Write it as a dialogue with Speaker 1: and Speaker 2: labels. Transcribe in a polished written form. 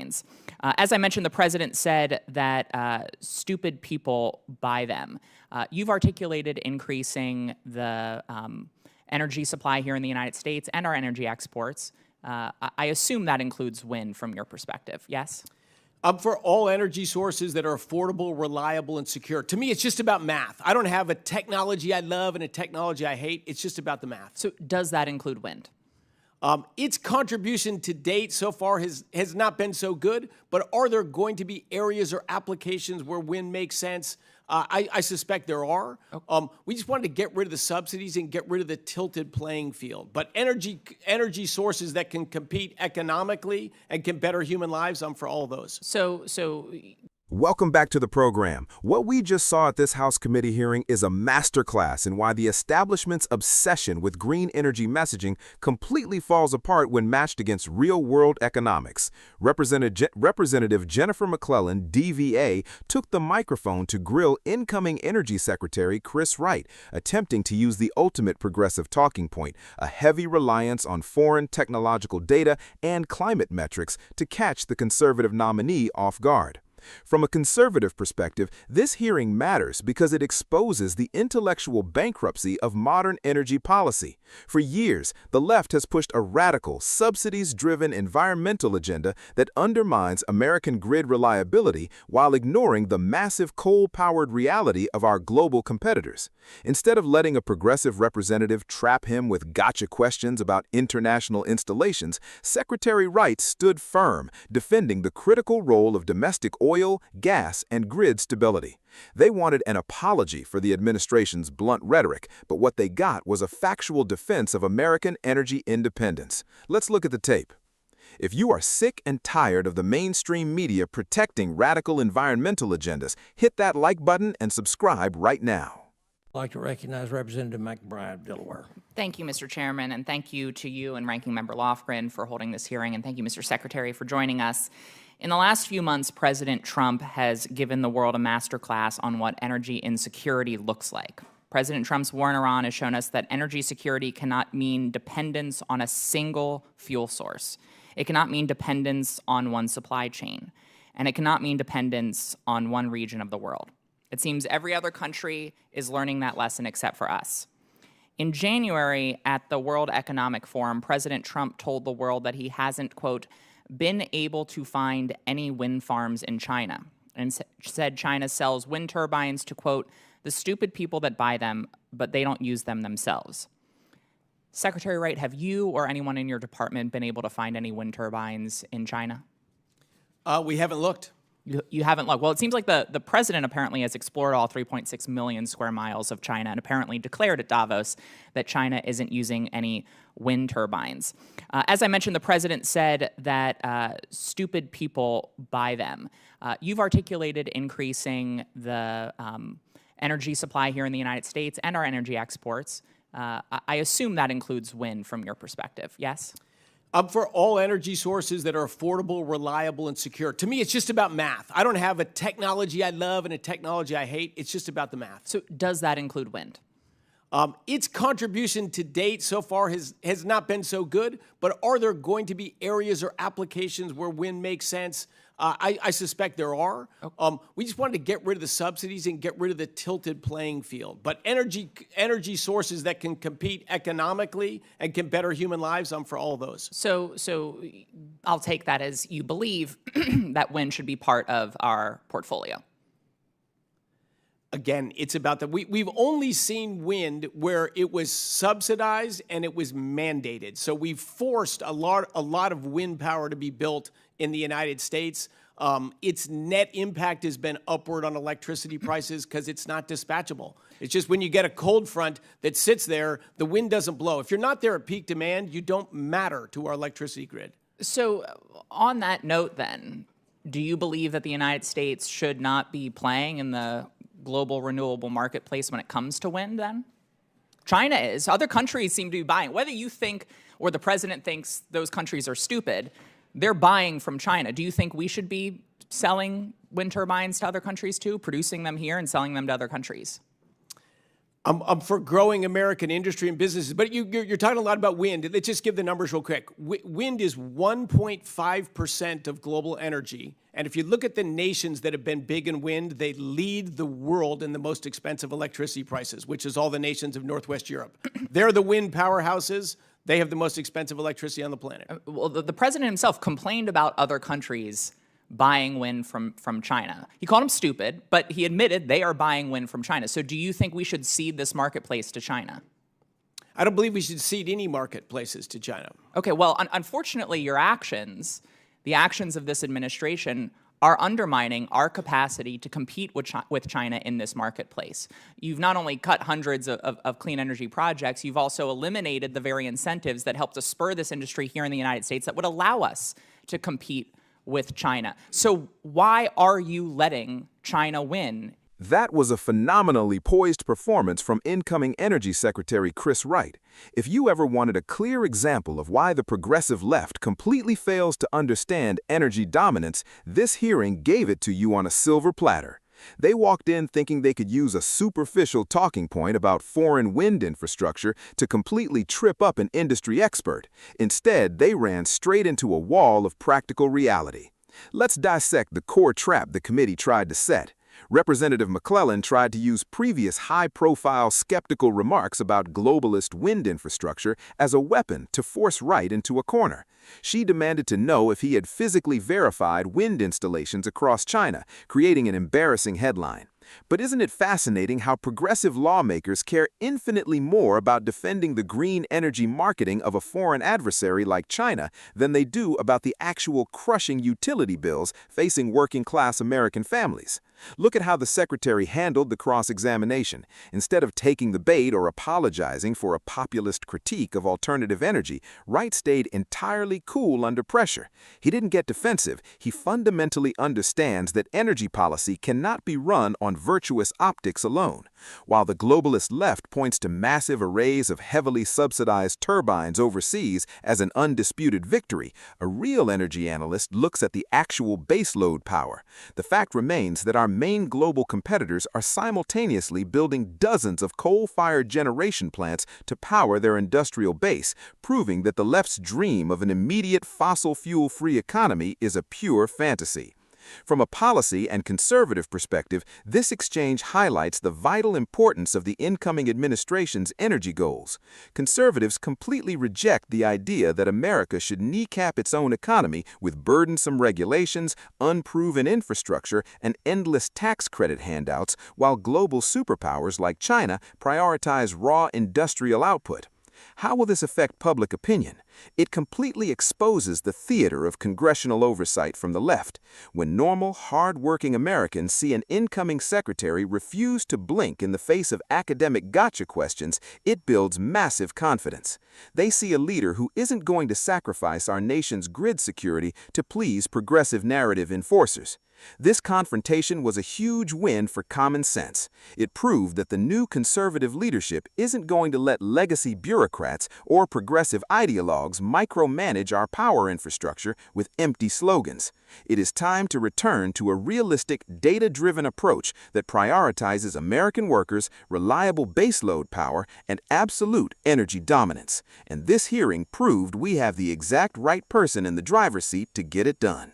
Speaker 1: turbines. As I mentioned, the president said that stupid people buy them. You've articulated increasing the energy supply here in the United States and our energy exports. I assume that includes wind from your perspective, yes?
Speaker 2: For all energy sources that are affordable, reliable, and secure. To me, it's just about math. I don't have a technology I love and a technology I hate. It's just about the math.
Speaker 1: So does that include wind?
Speaker 2: Its contribution to date so far has not been so good, but are there going to be areas or applications where wind makes sense? I suspect there are. Okay. We just wanted to get rid of the subsidies and get rid of the tilted playing field. But energy sources that can compete economically and can better human lives, I'm for all of those.
Speaker 3: Welcome back to the program. What we just saw at this House committee hearing is a masterclass in why the establishment's obsession with green energy messaging completely falls apart when matched against real-world economics. Representative Jennifer McClellan, DVA, took the microphone to grill incoming Energy Secretary Chris Wright, attempting to use the ultimate progressive talking point, a heavy reliance on foreign technological data and climate metrics to catch the conservative nominee off guard. From a conservative perspective, this hearing matters because it exposes the intellectual bankruptcy of modern energy policy. For years, the left has pushed a radical, subsidies-driven environmental agenda that undermines American grid reliability while ignoring the massive coal-powered reality of our global competitors. Instead of letting a progressive representative trap him with gotcha questions about international installations, Secretary Wright stood firm, defending the critical role of domestic oil, gas, and grid stability. They wanted an apology for the administration's blunt rhetoric, but what they got was a factual defense of American energy independence. Let's look at the tape. If you are sick and tired of the mainstream media protecting radical environmental agendas, hit that like button and subscribe right now.
Speaker 4: I'd like to recognize Representative McBride of Delaware.
Speaker 1: Thank you, Mr. Chairman, and thank you to you and Ranking Member Lofgren for holding this hearing, and thank you, Mr. Secretary, for joining us. In the last few months, President Trump has given the world a masterclass on what energy insecurity looks like. President Trump's war in Iran has shown us that energy security cannot mean dependence on a single fuel source. It cannot mean dependence on one supply chain, and it cannot mean dependence on one region of the world. It seems every other country is learning that lesson except for us. In January, at the World Economic Forum, President Trump told the world that he hasn't, quote, been able to find any wind farms in China, and said China sells wind turbines to, quote, the stupid people that buy them, but they don't use them themselves. Secretary Wright, have you or anyone in your department been able to find any wind turbines in China?
Speaker 2: We haven't looked.
Speaker 1: You haven't looked. Well, it seems like the president apparently has explored all 3.6 million square miles of China and apparently declared at Davos that China isn't using any wind turbines. As I mentioned, the president said that stupid people buy them. You've articulated increasing the energy supply here in the United States and our energy exports. I assume that includes wind from your perspective, yes?
Speaker 2: For all energy sources that are affordable, reliable, and secure. To me, it's just about math. I don't have a technology I love and a technology I hate. It's just about the math.
Speaker 1: So does that include wind?
Speaker 2: Its contribution to date so far has not been so good, but are there going to be areas or applications where wind makes sense? I suspect there are. Okay. We just wanted to get rid of the subsidies and get rid of the tilted playing field. But energy sources that can compete economically and can better human lives, I'm for all of those.
Speaker 1: So I'll take that as you believe that wind should be part of our portfolio.
Speaker 2: Again, it's about that. We've only seen wind where it was subsidized and it was mandated. So we've forced a lot of wind power to be built in the United States. Its net impact has been upward on electricity prices because it's not dispatchable. It's just when you get a cold front that sits there, the wind doesn't blow. If you're not there at peak demand, you don't matter to our electricity grid.
Speaker 1: So on that note then, do you believe that the United States should not be playing in the global renewable marketplace when it comes to wind then? China is. Other countries seem to be buying. Whether you think or the president thinks those countries are stupid, they're buying from China. Do you think we should be selling wind turbines to other countries too, producing them here and selling them to other countries?
Speaker 2: I'm for growing American industry and businesses, but you're talking a lot about wind. Let's just give the numbers real quick. Wind is 1.5% of global energy. And if you look at the nations that have been big in wind, they lead the world in the most expensive electricity prices, which is all the nations of Northwest Europe. They're the wind powerhouses. They have the most expensive electricity on the planet.
Speaker 1: Well, the president himself complained about other countries buying wind from China. He called them stupid, but he admitted they are buying wind from China. So do you think we should cede this marketplace to China?
Speaker 2: I don't believe we should cede any marketplaces to China.
Speaker 1: Okay, well, unfortunately, your actions, the actions of this administration, are undermining our capacity to compete with China in this marketplace. You've not only cut hundreds of clean energy projects, you've also eliminated the very incentives that help to spur this industry here in the United States that would allow us to compete with China. So why are you letting China win?
Speaker 3: That was a phenomenally poised performance from incoming Energy Secretary Chris Wright. If you ever wanted a clear example of why the progressive left completely fails to understand energy dominance, this hearing gave it to you on a silver platter. They walked in thinking they could use a superficial talking point about foreign wind infrastructure to completely trip up an industry expert. Instead, they ran straight into a wall of practical reality. Let's dissect the core trap the committee tried to set. Representative McClellan tried to use previous high-profile skeptical remarks about globalist wind infrastructure as a weapon to force Wright into a corner. She demanded to know if he had physically verified wind installations across China, creating an embarrassing headline. But isn't it fascinating how progressive lawmakers care infinitely more about defending the green energy marketing of a foreign adversary like China than they do about the actual crushing utility bills facing working-class American families? Look at how the secretary handled the cross-examination. Instead of taking the bait or apologizing for a populist critique of alternative energy, Wright stayed entirely cool under pressure. He didn't get defensive. He fundamentally understands that energy policy cannot be run on virtuous optics alone. While the globalist left points to massive arrays of heavily subsidized turbines overseas as an undisputed victory, a real energy analyst looks at the actual baseload power. The fact remains that our main global competitors are simultaneously building dozens of coal-fired generation plants to power their industrial base, proving that the left's dream of an immediate fossil fuel-free economy is a pure fantasy. From a policy and conservative perspective, this exchange highlights the vital importance of the incoming administration's energy goals. Conservatives completely reject the idea that America should kneecap its own economy with burdensome regulations, unproven infrastructure, and endless tax credit handouts, while global superpowers like China prioritize raw industrial output. How will this affect public opinion? It completely exposes the theater of congressional oversight from the left. When normal, hard-working Americans see an incoming secretary refuse to blink in the face of academic gotcha questions, it builds massive confidence. They see a leader who isn't going to sacrifice our nation's grid security to please progressive narrative enforcers. This confrontation was a huge win for common sense. It proved that the new conservative leadership isn't going to let legacy bureaucrats or progressive ideologues micromanage our power infrastructure with empty slogans. It is time to return to a realistic, data-driven approach that prioritizes American workers, reliable baseload power, and absolute energy dominance. And this hearing proved we have the exact right person in the driver's seat to get it done.